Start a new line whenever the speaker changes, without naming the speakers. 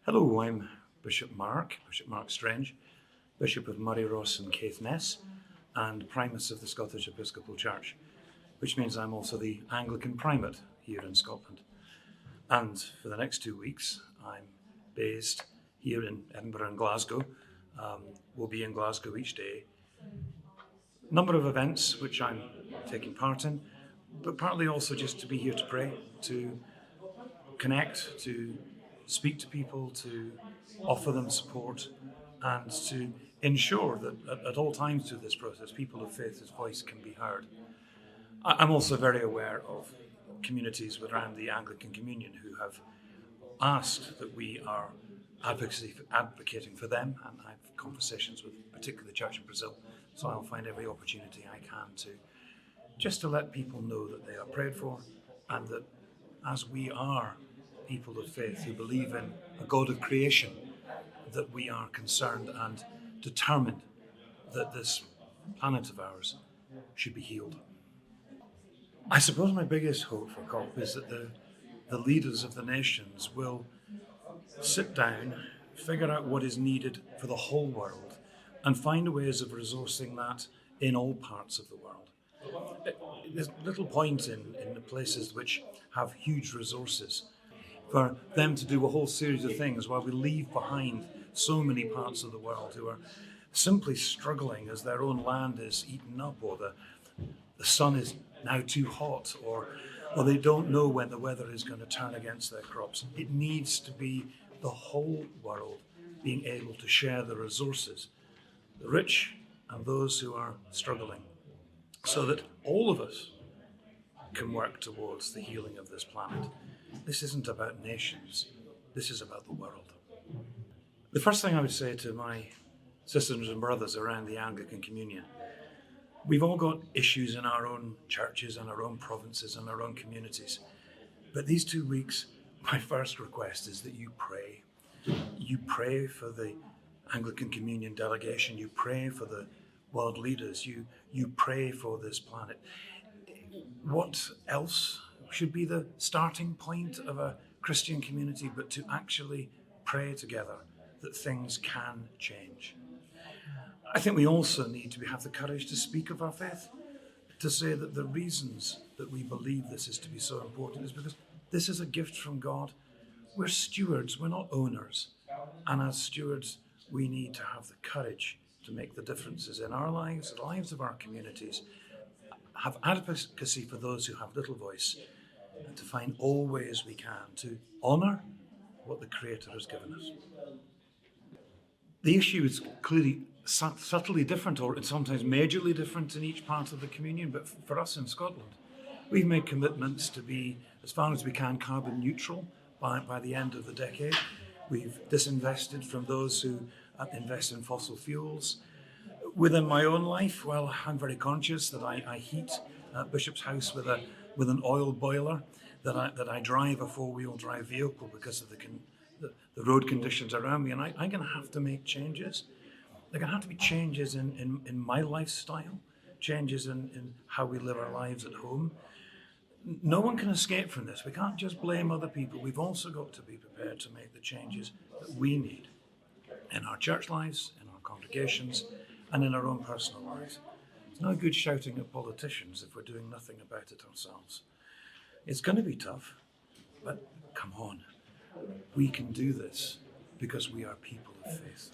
Hello, I'm Bishop Mark Strange, Bishop of Murray Ross and Caithness, and Primus of the Scottish Episcopal Church, which means I'm also the Anglican primate here in Scotland. And for the next 2 weeks, I'm based here in Edinburgh and Glasgow. We'll be in Glasgow each day. Number of events which I'm taking part in, but partly also just to be here to pray, to connect, to speak to people, to offer them support, and to ensure that at all times through this process, people of faith's voice can be heard. I'm also very aware of communities around the Anglican Communion who have asked that we are advocating for them, and I have conversations with particularly the church in Brazil, so I'll find every opportunity I can to let people know that they are prayed for, and that as we are people of faith who believe in a God of creation, that we are concerned and determined that this planet of ours should be healed. I suppose my biggest hope for COP is that the leaders of the nations will sit down, figure out what is needed for the whole world, and find ways of resourcing that in all parts of the world. There's little point in the places which have huge resources for them to do a whole series of things while we leave behind so many parts of the world who are simply struggling as their own land is eaten up, or the sun is now too hot, or they don't know when the weather is going to turn against their crops. It needs to be the whole world being able to share the resources, the rich and those who are struggling, so that all of us can work towards the healing of this planet. This isn't about nations, this is about the world. The first thing I would say to my sisters and brothers around the Anglican Communion, we've all got issues in our own churches and our own provinces and our own communities. But these 2 weeks, my first request is that you pray. You pray for the Anglican Communion delegation, you pray for the world leaders, you pray for this planet. What else should be the starting point of a Christian community but to actually pray together that things can change? I think we also need to have the courage to speak of our faith, to say that the reasons that we believe this is to be so important is because this is a gift from God. We're stewards, we're not owners. And as stewards, we need to have the courage to make the differences in our lives, the lives of our communities, have advocacy for those who have little voice, and to find all ways we can to honour what the Creator has given us. The issue is clearly subtly different, or sometimes majorly different in each part of the communion, but for us in Scotland, we've made commitments to be, as far as we can, carbon neutral by the end of the decade. We've disinvested from those who invest in fossil fuels. Within my own life, well, I'm very conscious that I heat Bishop's house with an oil boiler, that I drive a four-wheel drive vehicle because of the road conditions around me, and I'm going to have to make changes. There are going to have to be changes in my lifestyle, changes in how we live our lives at home. No one can escape from this. We can't just blame other people. We've also got to be prepared to make the changes that we need in our church lives, in our congregations, and in our own personal lives. It's no good shouting at politicians if we're doing nothing about it ourselves. It's going to be tough, but come on. We can do this because we are people of faith.